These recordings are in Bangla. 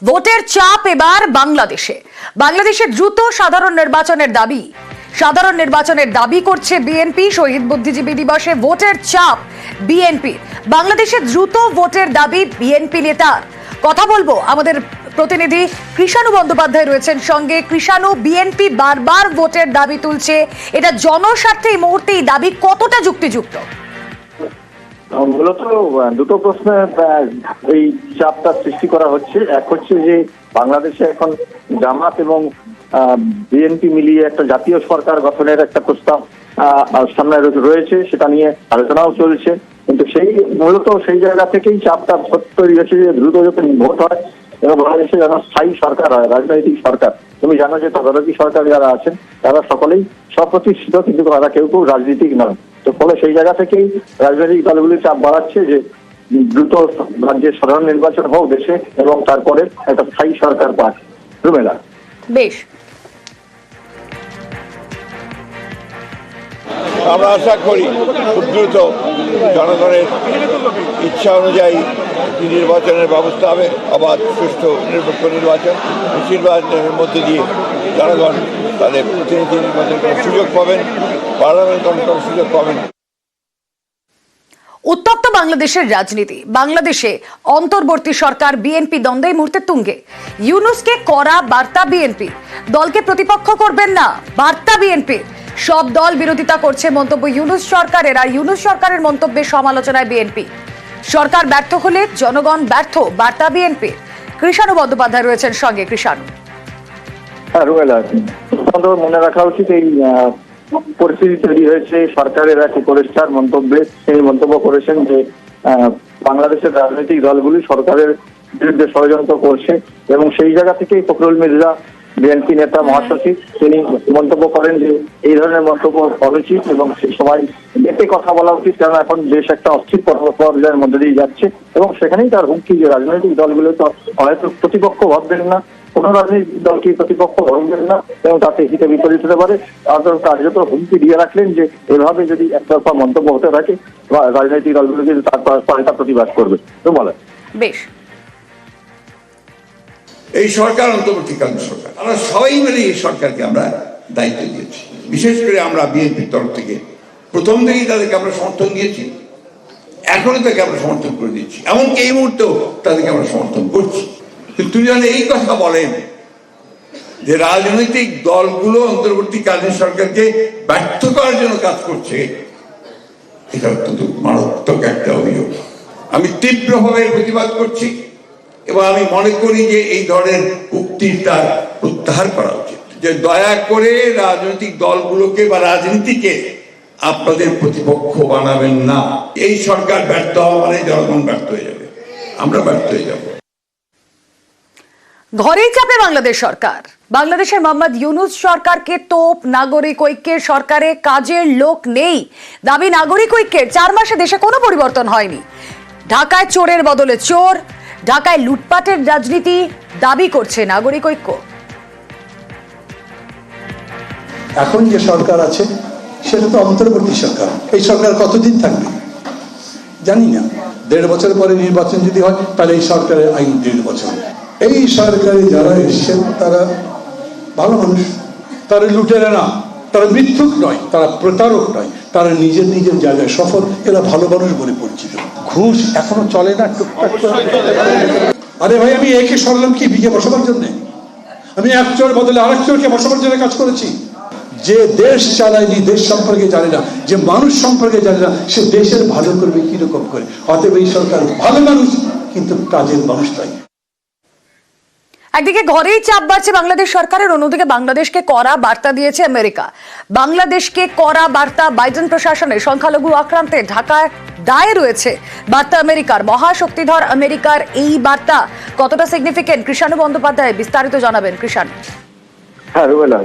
ভোটের চাপ এবার বাংলাদেশে দ্রুত সাধারণ নির্বাচনের দাবি করছে বিএনপি। শহীদ বুদ্ধিজীবী দিবসে ভোটের চাপ বিএনপি। বাংলাদেশে দ্রুত ভোটের দাবি বিএনপি নেতার। কথা বলবো, আমাদের প্রতিনিধি কৃষাণু বন্দ্যোপাধ্যায় রয়েছেন সঙ্গে। কৃষাণু, বিএনপি বারবার ভোটের দাবি তুলছে, এটা জনস্বার্থে এই মুহূর্তে এই দাবি কতটা যুক্তিযুক্ত? মূলত দুটো প্রশ্নে এই চাপটা সৃষ্টি করা হচ্ছে। এক হচ্ছে যে বাংলাদেশে এখন জামাত এবং বিএনপি মিলিয়ে একটা জাতীয় সরকার গঠনের একটা প্রস্তাব সামনে রয়েছে, সেটা নিয়ে আলোচনাও চলছে। কিন্তু মূলত সেই জায়গা থেকেই চাপটা তৈরি হয়েছে যে দ্রুত যাতে ভোট হয় এবং বাংলাদেশে যেন স্থায়ী সরকার হয়, রাজনৈতিক সরকার। তুমি জানো যে তদারকি সরকার যারা আছেন তারা সকলেই স্বপ্রতিষ্ঠিত, কিন্তু তারা কেউ রাজনীতিক নয়। তো ফলে সেই জায়গা থেকেই রাজনৈতিক দলগুলি চাপ বাড়াচ্ছে যে দ্রুত রাজ্যের সাধারণ নির্বাচন হোক দেশে এবং তারপরে একটা স্থায়ী সরকার পাক। রুমেলা, বেশ, আমরা আশা করি খুব দ্রুত জনগণের ইচ্ছা অনুযায়ী নির্বাচনের ব্যবস্থা হবে, অবাধ সুষ্ঠু নিরপেক্ষ নির্বাচন। নির্বাচনের মধ্যে দিয়ে জনগণ তাদের প্রতিনিধি নির্বাচন করার সুযোগ পাবেন, পার্লামেন্ট গঠন করার সুযোগ পাবেন। উত্তপ্ত বাংলাদেশের রাজনীতি। বাংলাদেশে অন্তর্বর্তী সরকার বিএনপি দ্বন্দ্ব এই মুহূর্তে তুঙ্গে। ইউনূসকে কড়া বার্তা বিএনপি, দলকে প্রতিপক্ষ করবেন না বার্তা বিএনপি। সব দল বিরোধিতা করছে মন্তব্য ইউনূস সরকারের, আর ইউনূস সরকারের মন্তব্যের সমালোচনায় বিএনপি। সরকার ব্যর্থ হলে জনগণ ব্যর্থ, বার্তা বিএনপি। কৃষাণু বন্দ্যোপাধ্যায় রয়েছেন সঙ্গে। কৃষাণু, মনে রাখা উচিত এই পরিস্থিতি তৈরি হয়েছে সরকারের এক উপদেষ্টার মন্তব্যে। তিনি মন্তব্য করেছেন যে বাংলাদেশের রাজনৈতিক দলগুলি সরকারের বিরুদ্ধে ষড়যন্ত্র করছে এবং সেই জায়গা থেকেই ফখরুল মির্জা, বিএনপি নেতা মহাসচিব, তিনি মন্তব্য করেন যে এই ধরনের মন্তব্য অনুচিত এবং সেই সময় এতে কথা বলা উচিত, কারণ এখন দেশ একটা অস্থির পর্যায়ের মধ্যে দিয়ে যাচ্ছে। এবং সেখানেই তার হুমকি যে রাজনৈতিক দলগুলো তো হয়তো প্রতিপক্ষ ভাববেন না, কোন রাজনৈতিক দলকে প্রতিপক্ষ ভাববেন না এবং তাতে হিতে বিপরীত হতে পারে। কার্যত হুমকি দিয়ে রাখলেন যে এভাবে যদি একতরফা মন্তব্য হতে থাকে রাজনৈতিক দলগুলো কিন্তু তার পাল্টা প্রতিবাদ করবে। তো বলে বেশ, এই সরকার অন্তর্বর্তীকালীন সরকার, আমরা সবাই মিলে এই সরকারকে আমরা দায়িত্ব দিয়েছি। বিশেষ করে আমরা বিএনপির তরফ থেকে প্রথম থেকেই তাদেরকে আমরা সমর্থন দিয়েছি, এখনো তাকে আমরা সমর্থন করে দিচ্ছি, এমনকি এই মুহূর্তেও তাদেরকে আমরা সমর্থন করছি। কিন্তু তিনি যেন এই কথা বলেন যে রাজনৈতিক দলগুলো অন্তর্বর্তীকালীন সরকারকে ব্যর্থ করার জন্য কাজ করছে, এটা অত্যন্ত মারাত্মক একটা অভিযোগ। আমি তীব্রভাবে প্রতিবাদ করছি এবং আমি মনে করি যে এই ধরনের উক্তিটা প্রত্যাহার করা উচিত। যে দয়া করে রাজনৈতিক দলগুলোকে বা রাজনীতিকে আপনাদের প্রতিপক্ষ বানাবেন না। এই সরকার ব্যর্থ হওয়া মানে জনগণ ব্যর্থ হয়ে যাবে, আমরা ব্যর্থ হয়ে যাব। ঘরেই চাপে বাংলাদেশ সরকার। বাংলাদেশের মোহাম্মদ ইউনূস সরকারকে তোপ, নাগরিক ঐক্যের সরকারে কাজের লোক নেই। দাবি নাগরিক ঐক্যের। 4 মাসে দেশে কোনো পরিবর্তন হয়নি। ঢাকায় চোরের বদলে চোর, ঢাকায় লুটপাটের রাজনীতি, দাবি করছে নাগরিক ঐক্য। এখন যে সরকার আছে সেটা তো অন্তর্বর্তী সরকার। এই সরকার কতদিন থাকবে জানি না। 1.5 বছর পরে নির্বাচন যদি হয় তাহলে এই সরকারের আইন 1.5 বছর। এই সরকারে যারা এসছেন তারা ভালো মানুষ, তারা লুটেরা না, তারা মিথ্যুক নয়, তারা প্রতারক নয়, তারা নিজের নিজের জায়গায় সফল। এরা ভালো মানুষ বলে পরিচিত। ঘুষ এখনো চলে না টুকটাক। আরে ভাই, আমি একে সরলাম কি বিকে বসাবার জন্য? আমি এক চোর বদলে আরেক চোরকে বসাবার জন্য কাজ করেছি। যে দেশ চালায়নি, দেশ সম্পর্কে জানে না, যে মানুষ সম্পর্কে জানে না, সে দেশের ভালো করবে কিরকম করে? অতএব এই সরকার ভালো মানুষ কিন্তু কাজের মানুষ তাই। একদিকে ঘরেই চাপ বাড়ছে বাংলাদেশ সরকারের, অন্যদিকে বাংলাদেশকে কড়া বার্তা দিয়েছে আমেরিকা। বাংলাদেশকে কড়া বার্তা বাইডেন প্রশাসনের। সংখ্যালঘু আক্রান্তে ঢাকায় দায়ে রয়েছে বার্তা আমেরিকার। মহাশক্তিধর আমেরিকার এই বার্তা কতটা সিগনিফিকেন্ট? কৃষাণু বন্দ্যোপাধ্যায় বিস্তারিত জানাবেন। কৃষাণু, হ্যাঁ রুমেলা,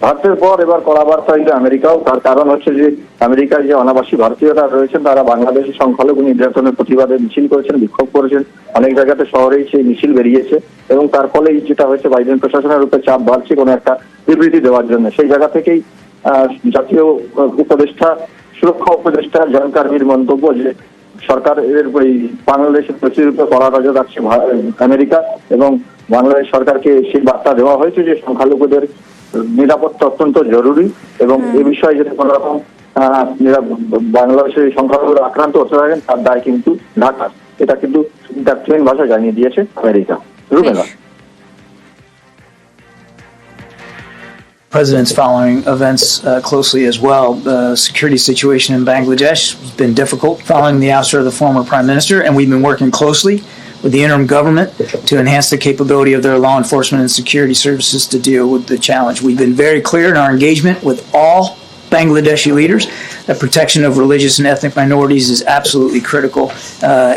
ভারতের পর এবার কড়া বার্তা দিল আমেরিকাও। তার কারণ হচ্ছে যে আমেরিকার যে অনাবাসী ভারতীয়রা রয়েছেন তারা বাংলাদেশের সংখ্যালঘু নির্যাতনের প্রতিবাদে মিছিল করেছেন, বিক্ষোভ করেছেন। অনেক জায়গাতে শহরেই সেই মিছিল বেরিয়েছে এবং তার ফলেই যেটা হয়েছে বাইডেন প্রশাসনের উপর চাপ বাড়ছে কোনো একটা বিবৃতি দেওয়ার জন্য। সেই জায়গা থেকেই জাতীয় উপদেষ্টা, সুরক্ষা উপদেষ্টা জন কার্বির মন্তব্য যে সরকারের এই বাংলাদেশের পরিস্থিতিতে কড়া নজর রাখছে আমেরিকা, এবং বাংলাদেশ সরকারকে সেই বার্তা দেওয়া হয়েছে যে সংখ্যালঘুদের নিরাপত্তা অত্যন্ত জরুরি, এবং এ বিষয়ে যদি কোনো রকম বাংলাদেশের সংখ্যালঘুরা আক্রান্ত হতে থাকেন তার দায় কিন্তু ঢাকার। এটা কিন্তু তার প্লেন ভাষায় জানিয়ে দিয়েছে America. Rumela. President's following events closely as well. The security situation in Bangladesh has been difficult following the ouster of the former prime minister, and we've been working closely with the interim government to enhance the capability of their law enforcement and security services to deal with the challenge. We've been very clear in our engagement with all Bangladeshi leaders that protection of religious and ethnic minorities is absolutely critical,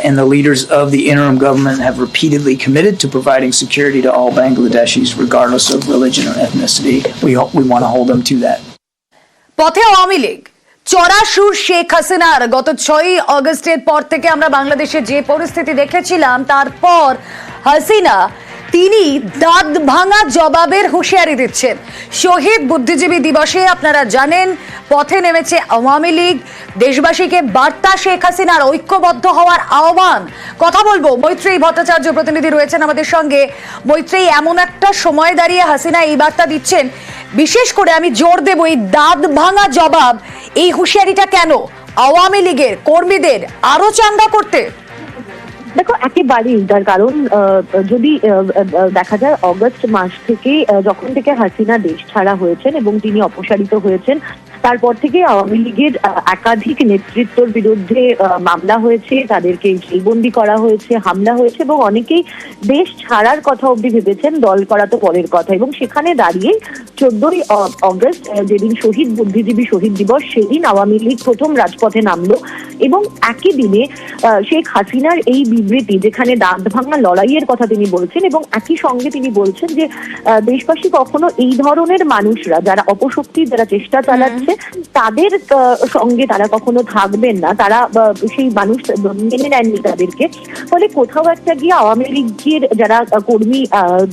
and the leaders of the interim government have repeatedly committed to providing security to all Bangladeshis regardless of religion or ethnicity. We want to hold them to that. পথে আওয়ামী লীগ চড়া সুর শেখ হাসিনার গত 6 আগস্টের পর থেকে আমরা বাংলাদেশে যে পরিস্থিতি দেখেছিলাম, তারপর হাসিনা তিনি দাঁত ভাঙা জবাবের হুঁশিয়ারি দিচ্ছেন। শহীদ বুদ্ধিজীবী দিবসে আপনারা জানেন পথে নেমেছে আওয়ামী লীগ। দেশবাসীকে বার্তা শেখ হাসিনার ঐক্যবদ্ধ হওয়ার আহ্বান। কথা বলবো, মৈত্রেয়ী ভট্টাচার্য প্রতিনিধি রয়েছেন আমাদের সঙ্গে। মৈত্রেয়ী, এমন একটা সময় দাঁড়িয়ে হাসিনা এই বার্তা দিচ্ছেন, বিশেষ করে আমি জোর দেব এই দাঁত ভাঙা জবাব, এই হুঁশিয়ারিটা কেন আওয়ামী লীগের কর্মীদের আরো চাঙ্গা করতে? দেখো, একেবারেই তার কারণ যদি দেখা যায় অগস্ট মাস থেকে যখন থেকে হাসিনা দেশ ছাড়া হয়েছেন এবং তিনি অপসারিত হয়েছেন, তারপর থেকে আওয়ামী লীগের একাধিক নেতৃত্বর বিরুদ্ধে মামলা হয়েছে, তাদেরকে জেলবন্দি করা হয়েছে, হামলা হয়েছে, এবং অনেকেই দেশ ছাড়ার কথা অবধি ভেবেছেন, দল করা তো পরের কথা। এবং সেখানে দাঁড়িয়ে 14ই অগস্ট যেদিন শহীদ বুদ্ধিজীবী শহীদ দিবস, সেদিন আওয়ামী লীগ প্রথম রাজপথে নামলো, এবং একই দিনে শেখ হাসিনার এই বিবৃতি, যেখানে দাঁত ভাঙা লড়াইয়ের কথা তিনি বলছেন, এবং একই সঙ্গে তিনি বলছেন যে দেশবাসী কখনো এই ধরনের মানুষরা যারা অপশক্তি, যারা চেষ্টা চালাচ্ছে, তাদের সঙ্গে তারা কখনো থাকবেন না, তারা সেই মানুষ মেনে নেননি তাদেরকে। ফলে কোথাও একটা গিয়ে আওয়ামী লীগের যারা কর্মী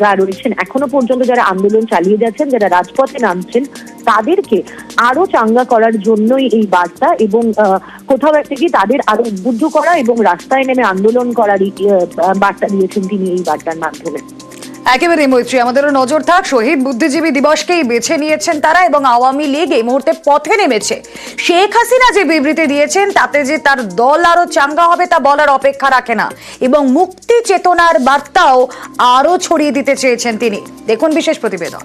যা রয়েছেন, এখনো পর্যন্ত যারা আন্দোলন চালিয়ে যাচ্ছেন, যারা রাজপথে নামছেন, তাদেরকে আরো চাঙ্গা করার জন্যই এই বার্তা, এবং কোথাও একটা গিয়ে তাদের আরো উদ্বুদ্ধ করা এবং রাস্তায় নেমে আন্দোলন করার বার্তা দিয়েছেন তিনি এই বার্তার মাধ্যমে। একেবারে মৈত্রী, আমাদেরও নজর থাক। শহীদ বুদ্ধিজীবী দিবসকেই বেছে নিয়েছেন তারা, এবং আওয়ামী লীগ এই মুহূর্তে পথে নেমেছে। শেখ হাসিনা যে বিবৃতি দিয়েছেন তাতে যে তার দল আরো চাঙ্গা হবে তা বলার অপেক্ষা রাখে না, এবং মুক্তি চেতনার বার্তাও আরো ছড়িয়ে দিতে চেয়েছেন তিনি। দেখুন বিশেষ প্রতিবেদন।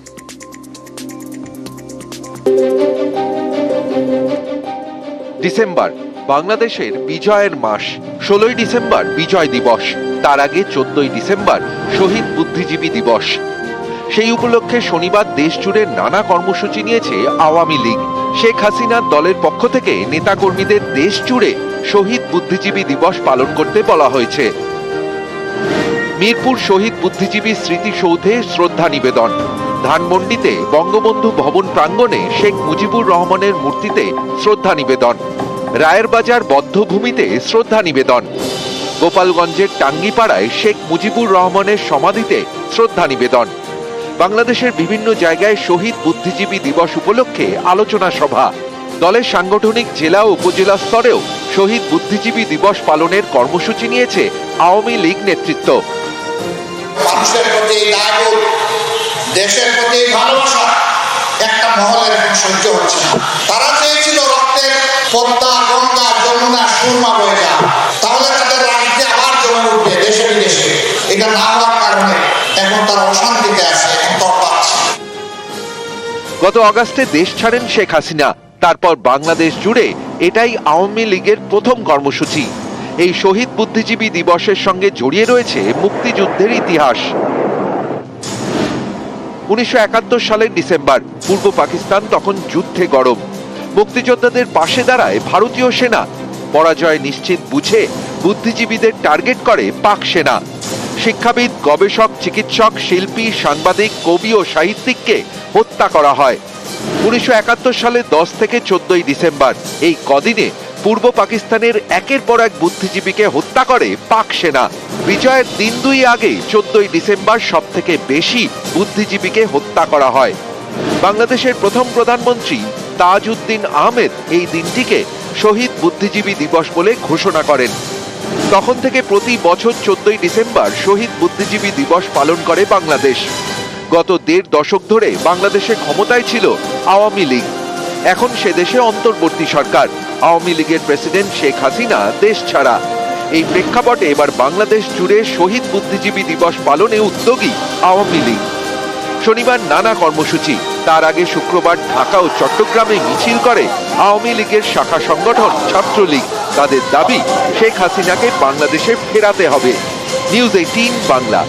ডিসেম্বর বাংলাদেশের বিজয়ের মাস। 16ই ডিসেম্বর বিজয় দিবস, তার আগে 14ই ডিসেম্বর শহীদ বুদ্ধিজীবী দিবস। সেই উপলক্ষে শনিবার দেশ জুড়ে নানা কর্মসূচি নিয়েছে আওয়ামী লীগ। শেখ হাসিনার দলের পক্ষ থেকে নেতাকর্মীদের দেশ জুড়ে শহীদ বুদ্ধিজীবী দিবস পালন করতে বলা হয়েছে। মিরপুর শহীদ বুদ্ধিজীবী স্মৃতিসৌধে শ্রদ্ধা নিবেদন, ধানমন্ডিতে বঙ্গবন্ধু ভবন প্রাঙ্গণে শেখ মুজিবুর রহমানের মূর্তিতে শ্রদ্ধা নিবেদন, রায়ের বাজার বদ্ধভূমিতে শ্রদ্ধা নিবেদন, গোপালগঞ্জের টাঙ্গিপাড়ায় শেখ মুজিবুর রহমানের সমাধিতে শ্রদ্ধা নিবেদন। বাংলাদেশের বিভিন্ন জায়গায় শহীদ বুদ্ধিজীবী দিবস উপলক্ষে আলোচনা সভা। দলের সাংগঠনিক জেলা ও উপজেলা স্তরেও শহীদ বুদ্ধিজীবী দিবস পালনের কর্মসূচি নিয়েছে আওয়ামী লীগ নেতৃত্ব। মানুষের প্রতি দায়বোধ, দেশের প্রতি ভালোবাসা একটা মহলের এখন সহ্য হচ্ছে না। তারা চেয়েছিল রক্তের পদ্মা, গঙ্গা, যমুনা, সুরমা বয়ে যাক, তাহলে তাদের রাজনীতি আবার জমে উঠবে দেশে বিদেশে। এটা না হওয়ার কারণে এখন তারা অশান্তিতে আছে, এখন তরপাচ্ছে। গত আগস্টে দেশ ছাড়েন শেখ হাসিনা, তারপর বাংলাদেশ জুড়ে এটাই আওয়ামী লীগের প্রথম কর্মসূচি। এই শহীদ বুদ্ধিজীবী দিবসের সঙ্গে জড়িয়ে রয়েছে মুক্তিযুদ্ধের ইতিহাস। 1971 সালের ডিসেম্বর, পূর্ব পাকিস্তান তখন যুদ্ধে গরম। মুক্তিযোদ্ধাদের পাশে দাঁড়ায় ভারতীয় সেনা। পরাজয় নিশ্চিত বুঝে বুদ্ধিজীবীদের টার্গেট করে পাক সেনা। শিক্ষাবিদ, গবেষক, চিকিৎসক, শিল্পী, সাংবাদিক, কবি ও সাহিত্যিককে হত্যা করা হয়। 1971 সালে 10 থেকে 14ই ডিসেম্বর, এই কদিনে পূর্ব পাকিস্তানের একের পর এক বুদ্ধিজীবীকে হত্যা করে পাক সেনা। বিজয়ের দিন দুই আগে 14ই ডিসেম্বর সব থেকে বেশি বুদ্ধিজীবীকে হত্যা করা হয়। বাংলাদেশের প্রথম প্রধানমন্ত্রী তাজউদ্দিন আহমেদ এই দিনটিকে শহীদ বুদ্ধিজীবী দিবস বলে ঘোষণা করেন। তখন থেকে প্রতি বছর 14ই ডিসেম্বর শহীদ বুদ্ধিজীবী দিবস পালন করে বাংলাদেশ। গত 1.5 দশক ধরে বাংলাদেশে ক্ষমতায় ছিল আওয়ামী লীগ। এখন সে দেশে অন্তর্বর্তী সরকার। আওয়ামী লীগের প্রেসিডেন্ট শেখ হাসিনা দেশ ছাড়া। এই প্রেক্ষাপটে এবার বাংলাদেশ জুড়ে শহীদ বুদ্ধিজীবী দিবস পালনে উদ্যোগী আওয়ামী লীগ। শনিবার নানা কর্মসূচি, তার আগে শুক্রবার ঢাকা ও চট্টগ্রামে মিছিল করে আওয়ামী লীগের শাখা সংগঠন ছাত্রলীগ। তাদের দাবি শেখ হাসিনাকে বাংলাদেশে ফেরাতে হবে। নিউজ 18 বাংলা।